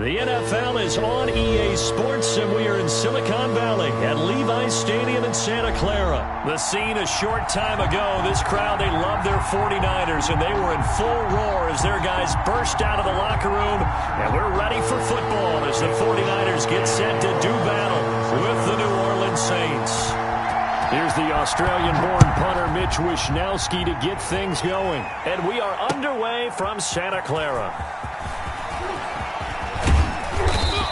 The NFL is on EA Sports, and we are in Silicon Valley at Levi's Stadium in Santa Clara. The scene a short time ago, this crowd, they love their 49ers, and they were in full roar as their guys burst out of the locker room, and we're ready for football as the 49ers get set to do battle with the New Orleans Saints. Here's the Australian-born punter Mitch Wishnowsky to get things going, and we are underway from Santa Clara.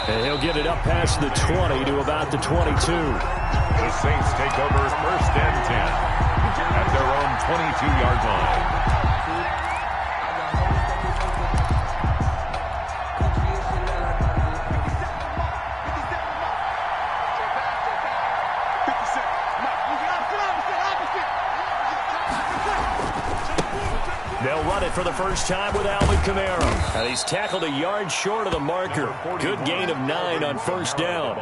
And he'll get it up past the 20 to about the 22. The Saints take over 1st and 10 at their own 22-yard line. They'll run it for the first time with Alvin Kamara. And he's tackled a yard short of the marker. Good gain of 9 on 1st down.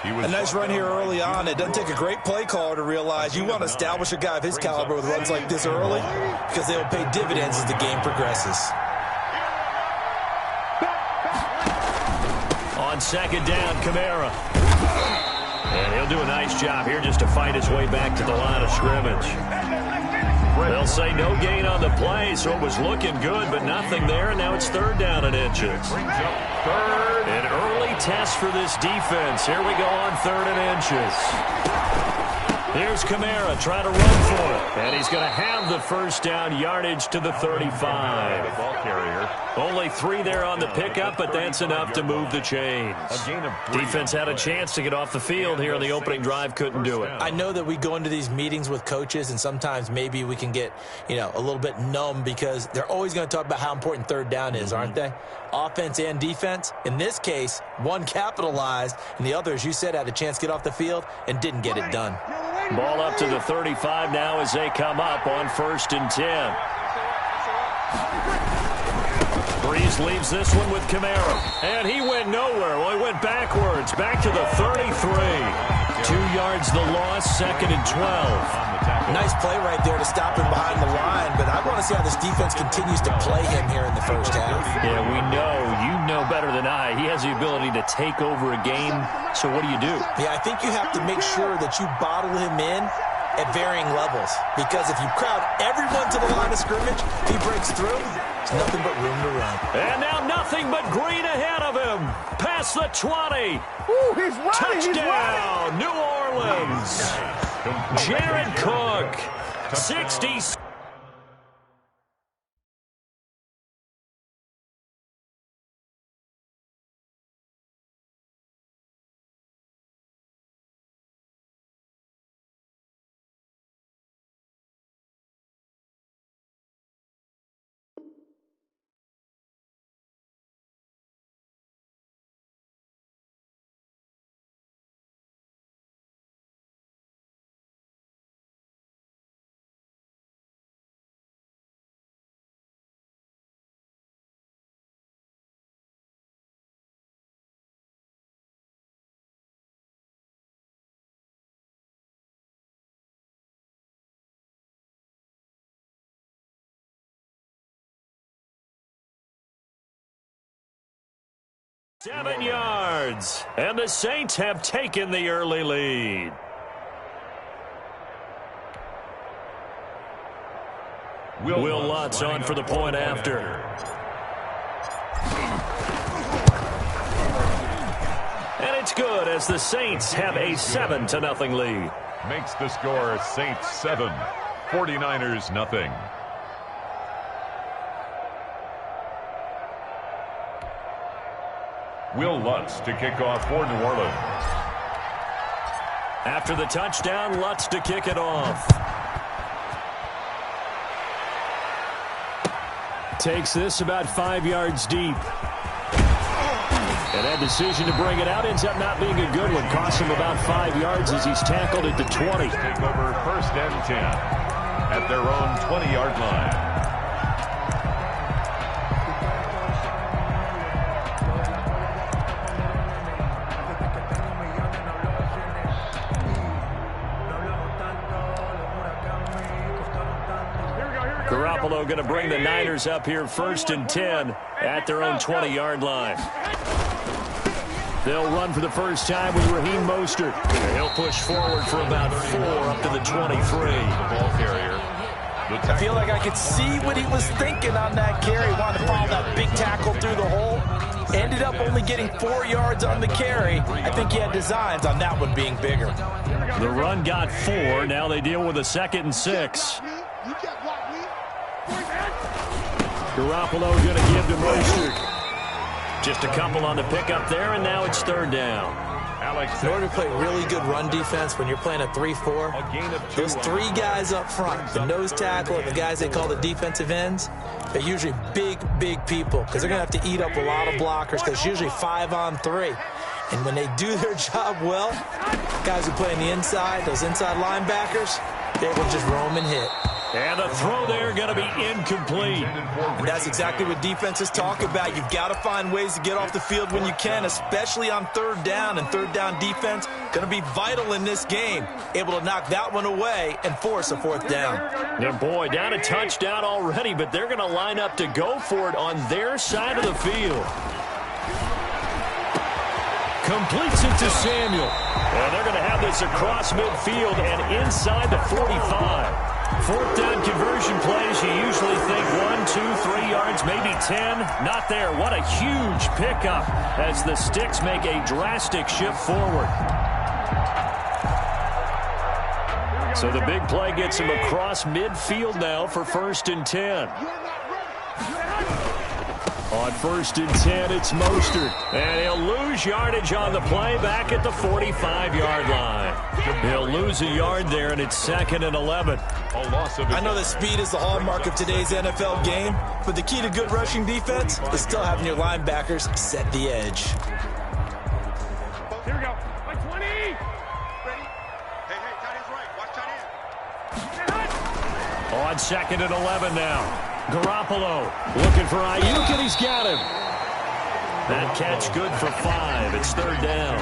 A nice run here early on. It doesn't take a great play caller to realize you want to establish a guy of his caliber with runs like this early because they will pay dividends as the game progresses. On 2nd down, Kamara. And he'll do a nice job here just to fight his way back to the line of scrimmage. They'll say no gain on the play, so it was looking good, but nothing there, and now it's 3rd down and inches. An early test for this defense. Here we go on 3rd and inches. Here's Kamara trying to run for it, and he's going to have the 1st down yardage to the 35. Only 3 there on the pickup, but that's enough to move the chains. Defense had a chance to get off the field here on the opening drive, couldn't do it. I know that we go into these meetings with coaches, and sometimes maybe we can get, a little bit numb because they're always going to talk about how important 3rd down is, aren't they? Offense and defense. In this case, one capitalized, and the other, as you said, had a chance to get off the field and didn't get it done. Ball up to the 35 now as they come up on 1st and 10. Breeze leaves this one with Kamara. And he went nowhere. Well, he went backwards. Back to the 33. 2 yards the loss, 2nd and 12. Nice play right there to stop him behind the line, but I want to see how this defense continues to play him here in the 1st half. Yeah, we know. You know better than I. He has the ability to take over a game, so what do you do? Yeah, I think you have to make sure that you bottle him in at varying levels, because if you crowd everyone to the line of scrimmage, if he breaks through, there's nothing but room to run. And now nothing but green ahead of him. Past the 20. Ooh, he's running. Touchdown, New Orleans. Jared Cook, 60. Seven yards, and the Saints have taken the early lead. Will Lutz on for the point after. And it's good as the Saints have a 7-0 lead. Makes the score Saints 7, 49ers nothing. Will Lutz to kick off for New Orleans. After the touchdown, Lutz to kick it off. Takes this about 5 yards deep. And that decision to bring it out ends up not being a good one. Costs him about 5 yards as he's tackled at the 20. Take over 1st and 10 at their own 20-yard line. Garoppolo going to bring the Niners up here 1st and 10 at their own 20-yard line. They'll run for the first time with Raheem Mostert. He'll push forward for about 4 up to the 23. Ball carrier. I feel like I could see what he was thinking on that carry. Wanted to follow that big tackle through the hole. Ended up only getting 4 yards on the carry. I think he had designs on that one being bigger. The run got 4. Now they deal with a 2nd and 6. Garoppolo going to give to Mostert. Just a couple on the pickup there, and now it's 3rd down. In order to play really good run defense when you're playing a 3-4, those 3 guys up front, the nose tackle and the guys they call the defensive ends, they're usually big, big people because they're going to have to eat up a lot of blockers because it's usually 5 on 3. And when they do their job well, guys who play on the inside, those inside linebackers, they will just roam and hit. And the throw there going to be incomplete. And that's exactly what defenses talk about. You've got to find ways to get off the field when you can, especially on 3rd down. And 3rd down defense going to be vital in this game. Able to knock that one away and force a 4th down. And boy, down a touchdown already, but they're going to line up to go for it on their side of the field. Completes it to Samuel. And they're going to have this across midfield and inside the 45. 4th down conversion plays, you usually think 1, 2, 3 yards, maybe 10. Not there. What a huge pickup as the Sticks make a drastic shift forward. So the big play gets him across midfield now for 1st and 10. On 1st and 10, it's Mostert. And he'll lose yardage on the play back at the 45-yard line. He'll lose a yard there, and it's 2nd and 11. I know that speed is the hallmark of today's NFL game, but the key to good rushing defense is still having your linebackers set the edge. Here we go. 20. Ready? Hey, tight end's right. Watch tight end. On 2nd and 11 now. Garoppolo looking for Ayuk, and he's got him. That catch good for 5. It's 3rd down.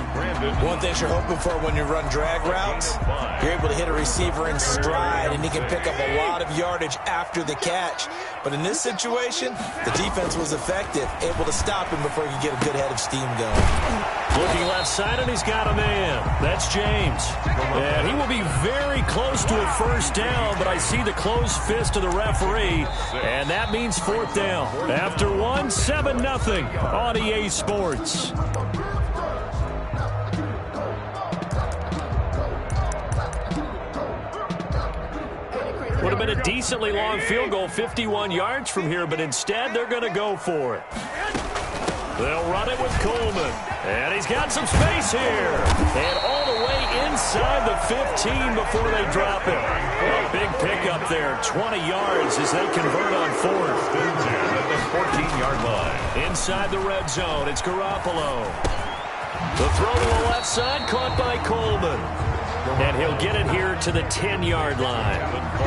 One thing you're hoping for when you run drag routes, you're able to hit a receiver in stride, and he can pick up a lot of yardage after the catch. But in this situation, the defense was effective, able to stop him before he could get a good head of steam going. Looking left side, and he's got a man. That's James. And he will be very close to a 1st down, but I see the closed fist of the referee, and that means 4th down. After 1, 7-0 on EA Sports. Would have been a decently long field goal, 51 yards from here, but instead they're going to go for it. They'll run it with Coleman. And he's got some space here. And all the way inside the 15 before they drop him. A big pickup there, 20 yards as they convert on 4th. At the 14-yard line. Inside the red zone, it's Garoppolo. The throw to the left side, caught by Coleman. And he'll get it here to the 10-yard line.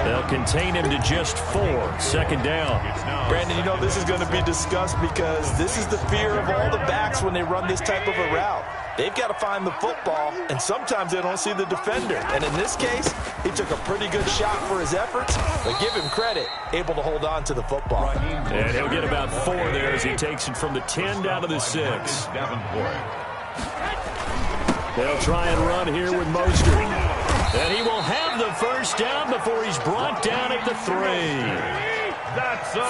They'll contain him to just 4. 2nd down. Brandon, you know this is going to be discussed because this is the fear of all the backs when they run this type of a route. They've got to find the football, and sometimes they don't see the defender. And in this case, he took a pretty good shot for his efforts, but give him credit, able to hold on to the football. And he'll get about 4 there as he takes it from the 10 down to the 6. They'll try and run here with Mostert. And he will have the 1st down before he's brought down at the 3.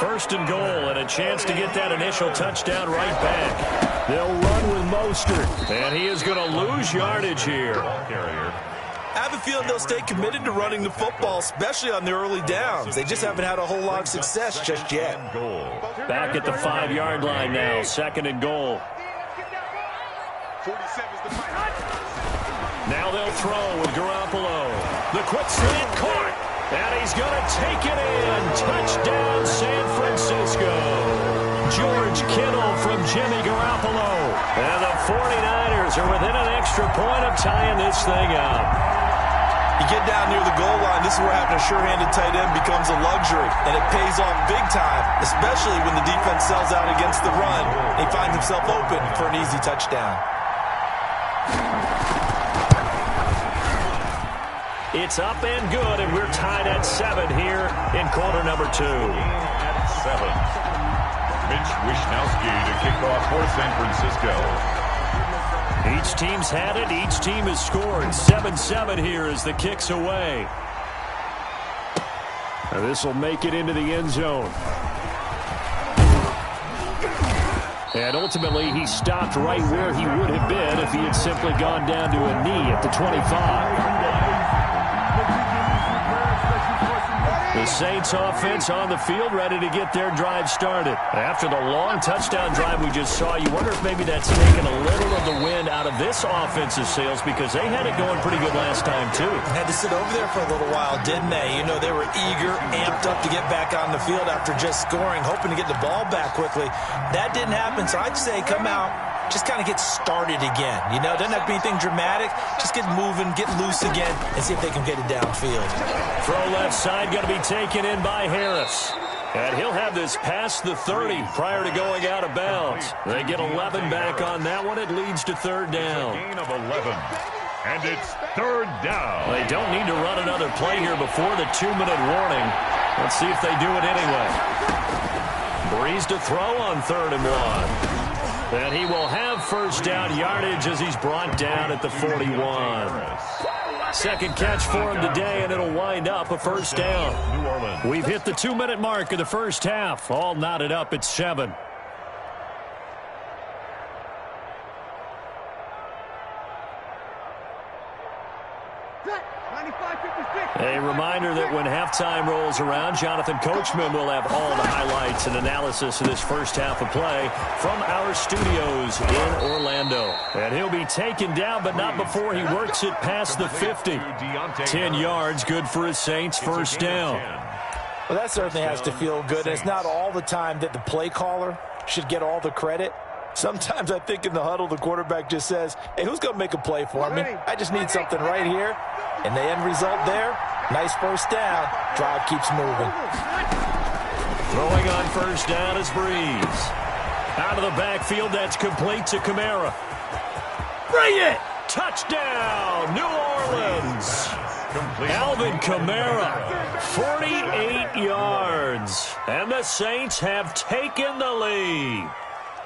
1st and goal, and a chance to get that initial touchdown right back. They'll run with Mostert, and he is going to lose yardage here. I have a feeling they'll stay committed to running the football, especially on the early downs. They just haven't had a whole lot of success just yet. Back at the 5-yard line now, 2nd and goal. 47's the fight. Now they'll throw with Garoppolo. The quick slant caught, and he's going to take it in. Touchdown, San Francisco. George Kittle from Jimmy Garoppolo. And the 49ers are within an extra point of tying this thing up. You get down near the goal line, this is where having a sure-handed tight end becomes a luxury, and it pays off big time, especially when the defense sells out against the run, and he finds himself open for an easy touchdown. It's up and good, and we're tied at 7 here in quarter number 2. At 7. Mitch Wishnowski to kick off for San Francisco. Each team's had it. Each team has scored. 7-7 here as the kick's away. This will make it into the end zone. And ultimately, he stopped right where he would have been if he had simply gone down to a knee at the 25. The Saints offense on the field, ready to get their drive started. After the long touchdown drive we just saw, you wonder if maybe that's taken a little of the wind out of this offensive sails, because they had it going pretty good last time, too. Had to sit over there for a little while, didn't they? You know, they were eager, amped up to get back on the field after just scoring, hoping to get the ball back quickly. That didn't happen, so I'd say come out, just kind of get started again. You know, doesn't have to be anything dramatic. Just get moving, get loose again, and see if they can get it downfield. Throw left side going to be taken in by Harris. And he'll have this past the 30 prior to going out of bounds. They get 11 back on that one. It leads to third down. Gain of 11. And it's third down. They don't need to run another play here before the 2-minute warning. Let's see if they do it anyway. Breeze to throw on 3rd and 1. And he will have first down yardage as he's brought down at the 41. Second catch for him today, and it'll wind up a first down. We've hit the 2-minute mark of the first half. All knotted up at 7. A reminder that when halftime rolls around, Jonathan Coachman will have all the highlights and analysis of this first half of play from our studios in Orlando. And he'll be taken down, but not before he works it past the 50. 10 yards, good for his Saints, first down. Well, that certainly has to feel good. And it's not all the time that the play caller should get all the credit. Sometimes I think in the huddle, the quarterback just says, hey, who's going to make a play for me? I just need something right here. And the end result there, nice first down. Drive keeps moving. Throwing on first down is Breeze. Out of the backfield, that's complete to Kamara. Bring it! Touchdown, New Orleans. Alvin Kamara, 48 yards. And the Saints have taken the lead.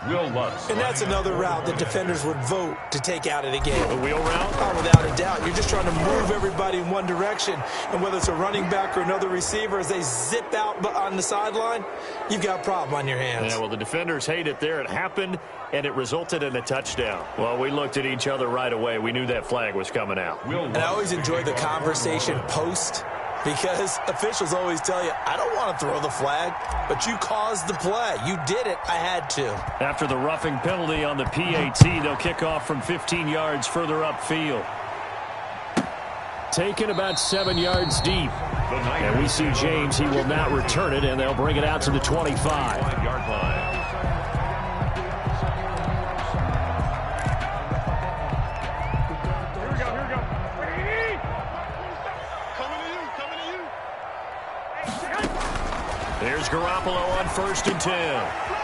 Will Lutz. And that's another route that defenders would vote to take out of the game. The wheel route? Oh, without a doubt. You're just trying to move everybody in one direction. And whether it's a running back or another receiver, as they zip out on the sideline, you've got a problem on your hands. Yeah, well, the defenders hate it there. It happened, and it resulted in a touchdown. Well, we looked at each other right away. We knew that flag was coming out. And I always enjoy the conversation post, because officials always tell you, I don't want to throw the flag, but you caused the play. You did it. I had to. After the roughing penalty on the PAT, they'll kick off from 15 yards further upfield. Taken about 7 yards deep. And we see James. He will not return it, and they'll bring it out to the 25-yard line. Here's Garoppolo on 1st and 10.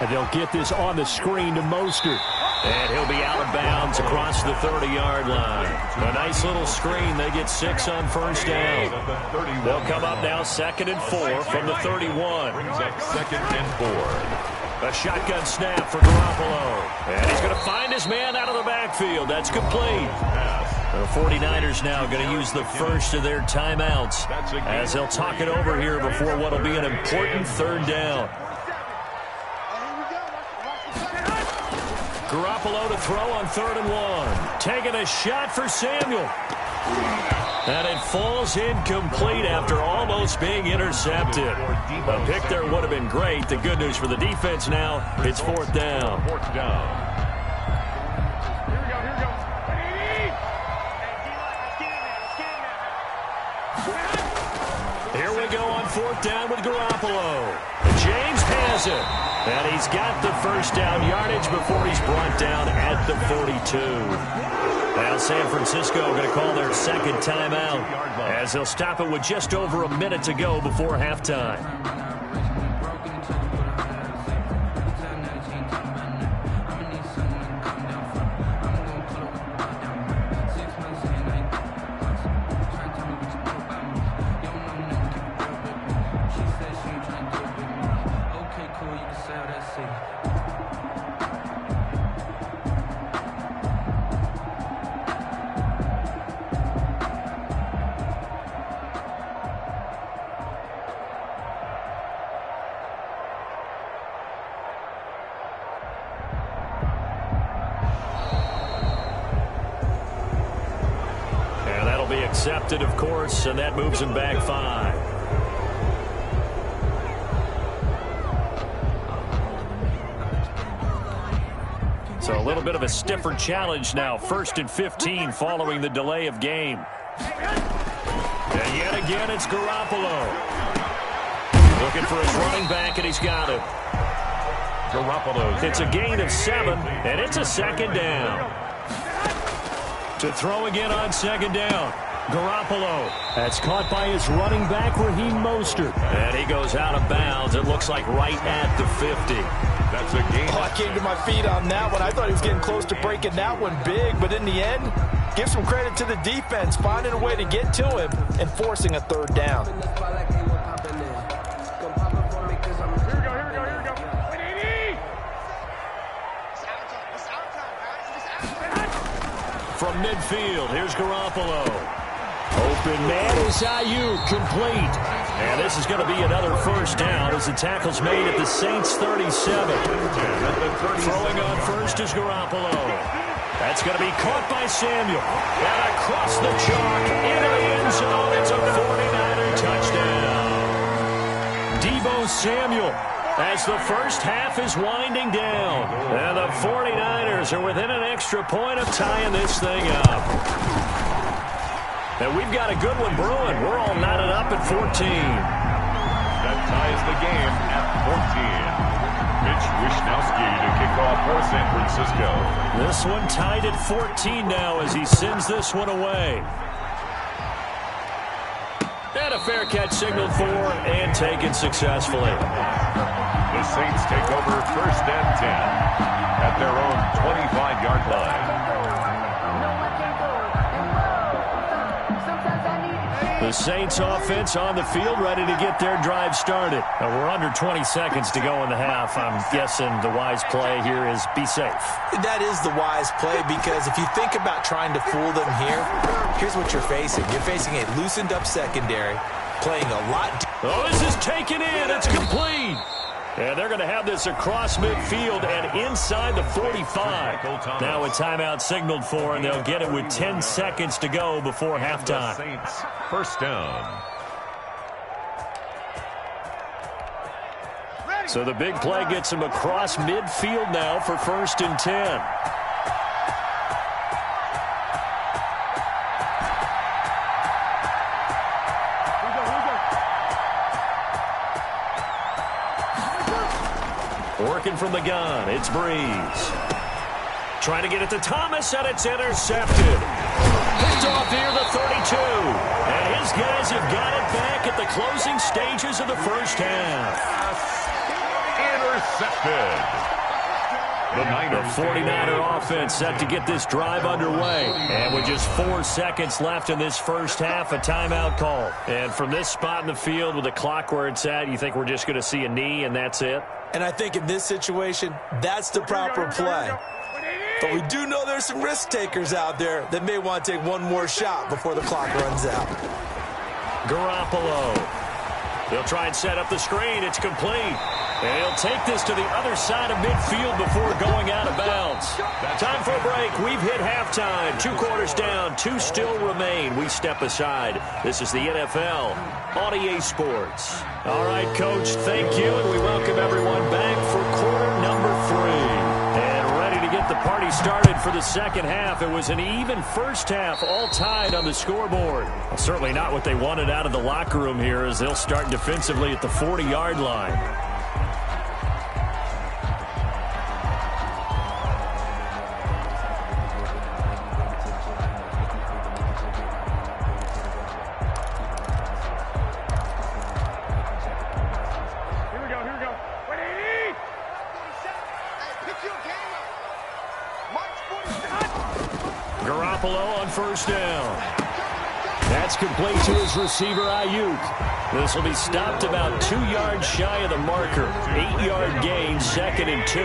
And they'll get this on the screen to Mostert. And he'll be out of bounds across the 30-yard line. A nice little screen. They get 6 on first down. They'll come up now 2nd and 4 from the 31. Brings up 2nd and 4. A shotgun snap for Garoppolo. And he's going to find his man out of the backfield. That's complete. The 49ers now going to use the first of their timeouts as they'll talk it over here before what will be an important third down. Garoppolo to throw on 3rd and 1. Taking a shot for Samuel. And it falls incomplete after almost being intercepted. A pick there would have been great. The good news for the defense now, it's 4th down. 4th down. Here we go on 4th down with Garoppolo. James has it. And he's got the first down yardage before he's brought down at the 42. Now San Francisco going to call their 2nd timeout as they'll stop it with just over a minute to go before halftime. Intercepted, of course, and that moves him back 5. So a little bit of a stiffer challenge now. 1st and 15 following the delay of game. And yet again, it's Garoppolo. Looking for his running back, and he's got him. Garoppolo. It's a gain of 7, and it's a 2nd down. To throw again on 2nd down. Garoppolo. That's caught by his running back, Raheem Mostert. And he goes out of bounds. It looks like right at the 50. That's a gain. Oh, I came to my feet on that one. I thought he was getting close to breaking that one big, but in the end, give some credit to the defense, finding a way to get to him and forcing a 3rd down. Here we go. Wait, 80! It's our time, guys. It's our time. From midfield, here's Garoppolo. Open man is Ayuk, complete. And this is going to be another 1st down as the tackle's made at the Saints' 37. Throwing on 1st is Garoppolo. That's going to be caught by Samuel. And across the chalk, into the end zone. It's a 49er touchdown. Deebo Samuel, as the first half is winding down. And the 49ers are within an extra point of tying this thing up. And we've got a good one brewing. We're all knotted up at 14. That ties the game at 14. Mitch Wishnowski to kick off for San Francisco. This one tied at 14 now as he sends this one away. And a fair catch signaled for and taken successfully. The Saints take over 1st and 10 at their own 25-yard line. The Saints offense on the field, ready to get their drive started. We're under 20 seconds to go in the half. I'm guessing the wise play here is be safe. That is the wise play, because if you think about trying to fool them here, here's what you're facing. You're facing a loosened up secondary, playing a lot. Oh, this is taken in. It's complete. And they're going to have this across midfield and inside the 45. Now a timeout signaled for, and they'll get it with 10 seconds to go before halftime. Saints 1st down. So the big play gets him across midfield now for 1st and 10. Working from the gun, it's Breeze. Trying to get it to Thomas, and it's intercepted. Picked off near the 32. And his guys have got it back at the closing stages of the 1st half. Intercepted. The 49er offense set to get this drive underway. And with just 4 seconds left in this 1st half, a timeout call. And from this spot in the field with the clock where it's at, you think we're just going to see a knee and that's it? And I think in this situation, that's the proper play. But we do know there's some risk takers out there that may want to take one more shot before the clock runs out. Garoppolo. They'll try and set up the screen. It's complete. And he'll take this to the other side of midfield before going out of bounds. Time for a break. We've hit halftime. 2 quarters down. 2 still remain. We step aside. This is the NFL on EA Sports. All right, Coach, thank you. And we welcome everyone back for quarter number 3. And ready to get the party started for the 2nd half. It was an even 1st half, all tied on the scoreboard. Well, certainly not what they wanted out of the locker room here, as they'll start defensively at the 40-yard line. Garoppolo on 1st down. That's complete to his receiver, Ayuk. This will be stopped about 2 yards shy of the marker. 8-yard gain, 2nd and 2.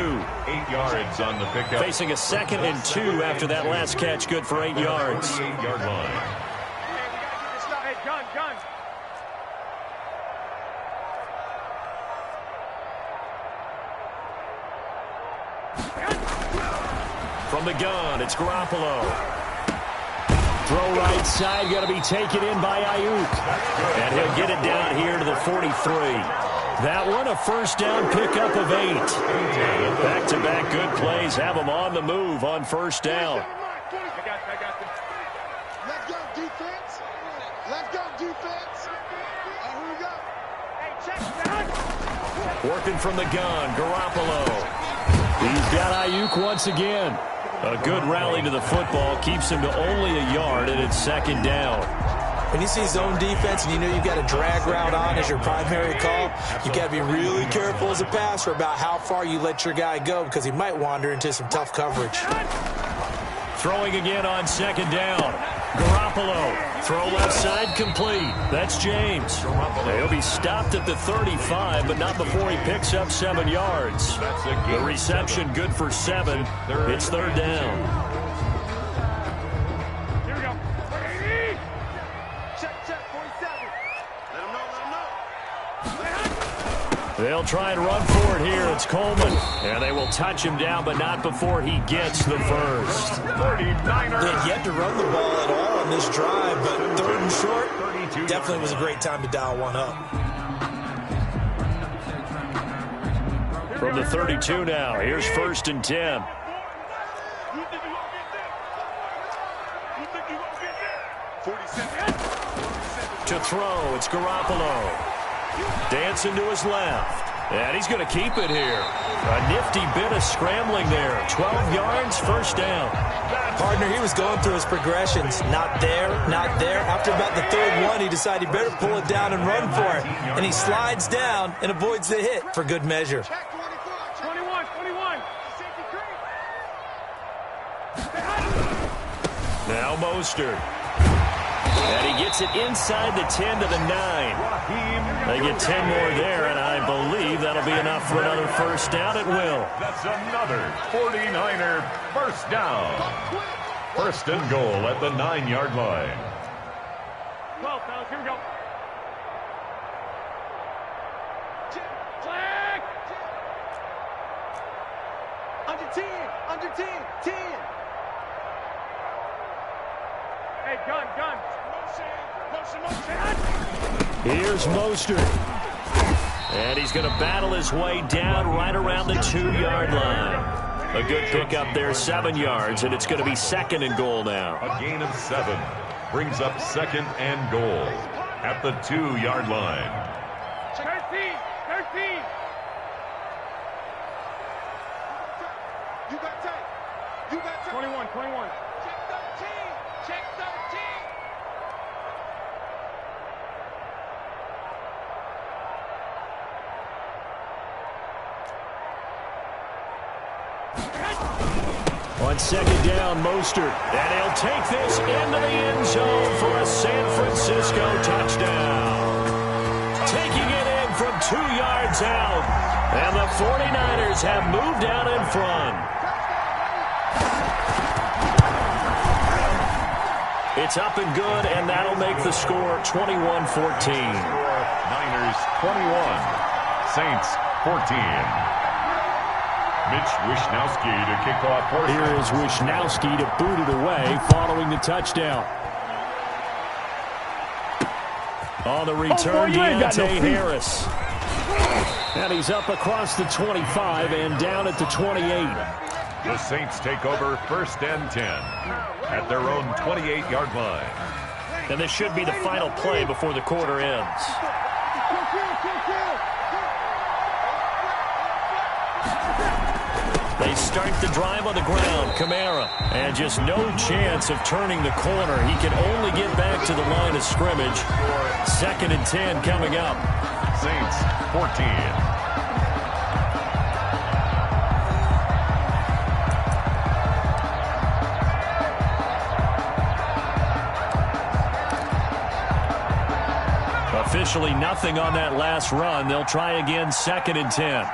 8 yards on the pickup. Facing a 2nd and 2 after that last catch, good for 8 yards. 8-yard line. From the gun, it's Garoppolo. Throw right side, going to be taken in by Ayuk. And he'll get it down here to the 43. That one, a first down pickup of 8. Back-to-back good plays have them on the move on first down. Let's go, defense. Let's go, defense. Here we go. Hey, check down. Working from the gun, Garoppolo. He's got Ayuk once again. A good rally to the football keeps him to only a yard, and it's second down. When you see zone defense and you know you've got a drag route on as your primary call, you've got to be really careful as a passer about how far you let your guy go because he might wander into some tough coverage. Throwing again on second down. Garoppolo. Throw left side complete. That's James. He'll be stopped at the 35, but not before he picks up 7 yards. The reception good for 7. It's third down. Here we go. Check, 47. Let him know. They'll try and run for it here. It's Coleman. And they will touch him down, but not before he gets the first. 39er. They had yet to run the ball at all on this drive, but third and short definitely was a great time to dial one up. From the 32 now, here's first and 10. To throw, it's Garoppolo. Dancing to his left. And he's going to keep it here. A nifty bit of scrambling there. 12 yards, first down. Partner, he was going through his progressions. Not there, not there. After about the third one, he decided he better pull it down and run for it. And he slides down and avoids the hit for good measure. Check 21. Now Mostert. And he gets it inside the 10 to the 9. They get 10 more there, and I believe that'll be enough for another first down. It will. That's another 49er first down. First and goal at the 9-yard line. 12, fellas, here we go. Flag! Under 10, 10. Hey, gun. Motion. Here's Mostert. And he's going to battle his way down right around the 2-yard line. A good pickup there, 7 yards, and it's going to be second and goal now. A gain of 7 brings up second and goal at the 2-yard line. 13. You got time. 21. Check 13. On second down, Mostert. And he'll take this into the end zone for a San Francisco touchdown. Taking it in from 2 yards out. And the 49ers have moved out in front. It's up and good, and that'll make the score 21-14. Niners 21, Saints 14. Mitch Wishnowsky to kick off. Here is Wishnowsky to boot it away following the touchdown. On the return, Deontay Harris. And he's up across the 25 and down at the 28. The Saints take over first and 10 at their own 28-yard line. And this should be the final play before the quarter ends. They start the drive on the ground. Kamara. And just no chance of turning the corner. He can only get back to the line of scrimmage. Second and 10 coming up. Saints 14. Officially nothing on that last run. They'll try again, second and 10.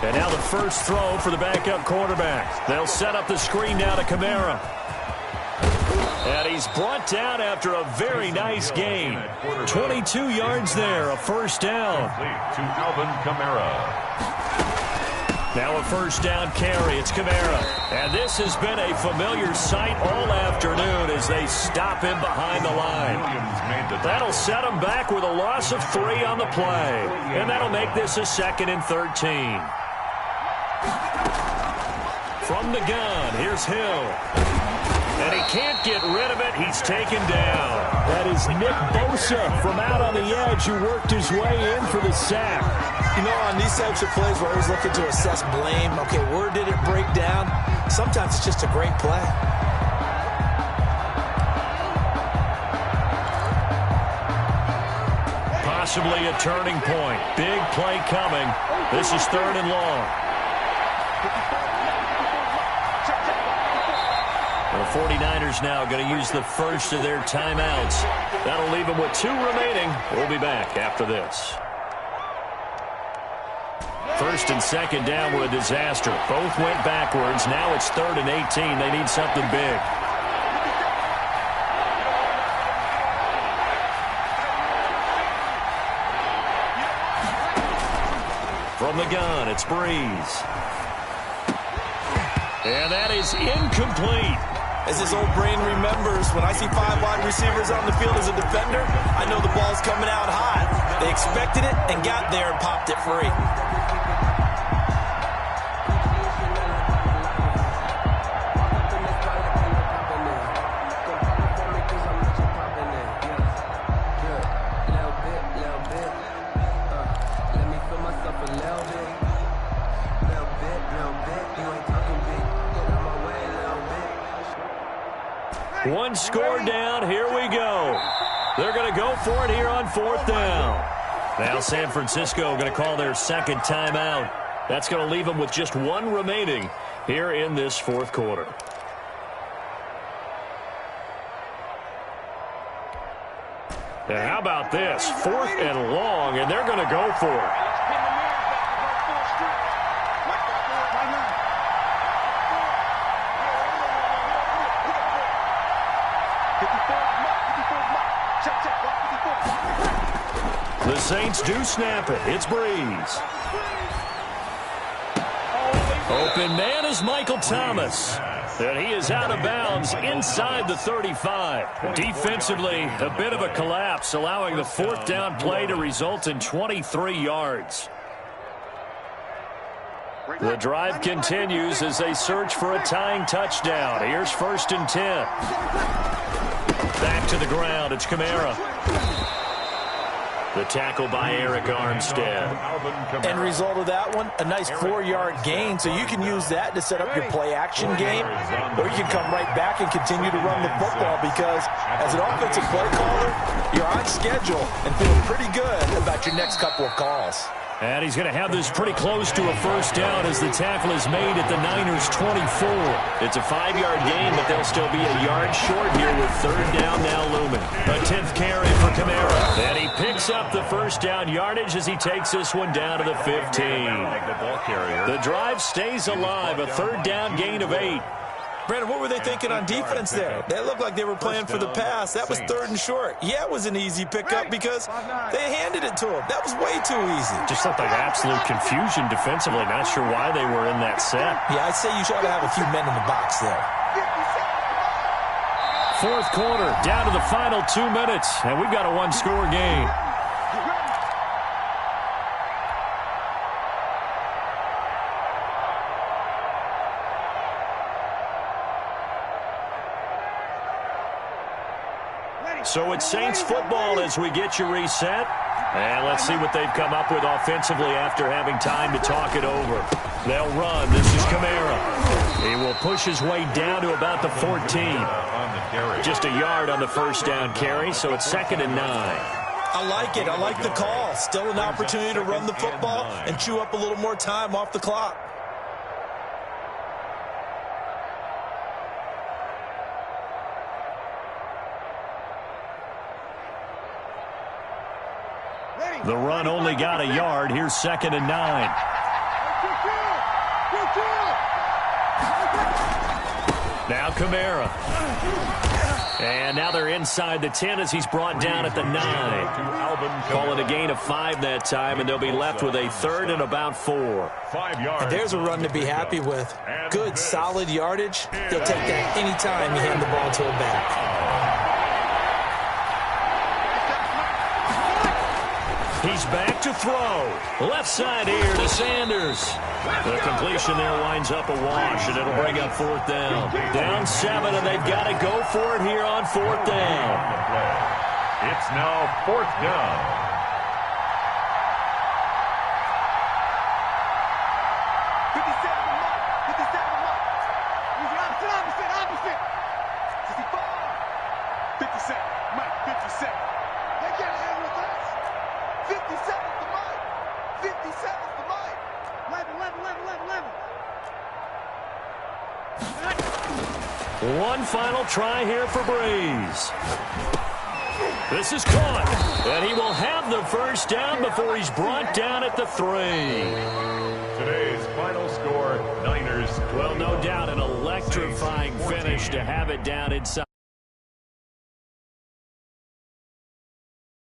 And now the first throw for the backup quarterback. They'll set up the screen now to Kamara. And he's brought down after a very nice gain. 22 yards there, a first down. To Alvin Kamara. Now a first down carry. It's Kamara. And this has been a familiar sight all afternoon as they stop him behind the line. That'll set him back with a loss of 3 on the play. And that'll make this a 2nd and 13. From the gun, here's Hill. And he can't get rid of it. He's taken down. That is Nick Bosa from out on the edge who worked his way in for the sack. You know, on these types of plays, we're always looking to assess blame. Okay, where did it break down? Sometimes it's just a great play. Possibly a turning point. Big play coming. This is 3rd and long. The 49ers now going to use the first of their timeouts. That'll leave them with 2 remaining. We'll be back after this. 1st and 2nd down were a disaster. Both went backwards. Now it's 3rd and 18. They need something big. From the gun, it's Breeze. And that is incomplete. As his old brain remembers, when I see 5 wide receivers on the field as a defender, I know the ball's coming out hot. They expected it and got there and popped it free. One score down. Here we go. They're going to go for it here on 4th down. Now San Francisco going to call their 2nd timeout. That's going to leave them with just 1 remaining here in this 4th quarter. And how about this? 4th and long, and they're going to go for it. The Saints do snap it. It's Breeze. Open man is Michael Thomas. And he is out of bounds inside the 35. Defensively, a bit of a collapse, allowing the 4th down play to result in 23 yards. The drive continues as they search for a tying touchdown. Here's 1st and 10. Back to the ground. It's Kamara. The tackle by Eric Armstead. End result of that one, a nice 4-yard gain, so you can use that to set up your play-action game, or you can come right back and continue to run the football because as an offensive play caller, you're on schedule and feeling pretty good about your next couple of calls. And he's going to have this pretty close to a 1st down as the tackle is made at the Niners' 24. It's a 5-yard gain, but they'll still be a yard short here with 3rd down now looming. A 10th carry for Kamara. And he picks up the 1st down yardage as he takes this one down to the 15. The drive stays alive, a 3rd down gain of 8. Brandon, what were they thinking on defense there? They looked like they were playing for the pass. That was 3rd and short. Yeah, it was an easy pickup because they handed it to him. That was way too easy. Just looked like absolute confusion defensively. Not sure why they were in that set. Yeah, I'd say you should have a few men in the box there. 4th quarter, down to the final 2 minutes, and we've got a 1-score game. So it's Saints football as we get you reset. And let's see what they've come up with offensively after having time to talk it over. They'll run. This is Kamara. He will push his way down to about the 14. Just a yard on the 1st down carry, so it's 2nd and 9. I like it. I like the call. Still an opportunity to run the football and chew up a little more time off the clock. The run only got a yard. Here's 2nd and 9. Now Kamara. And now they're inside the 10 as he's brought down at the 9. Call it a gain of 5 that time, and they'll be left with a 3rd and about 4. 5 yards. And there's a run to be happy with. Good, solid yardage. He'll take that any time you hand the ball to him back. He's back to throw. Left side here to Sanders. The completion there winds up a wash, and it'll bring up 4th down. Down 7, and they've got to go for it here on 4th down. It's now 4th down. One final try here for Breeze. This is caught, and he will have the first down before he's brought down at the 3. Today's final score, Niners. Well, no doubt an electrifying finish to have it down inside.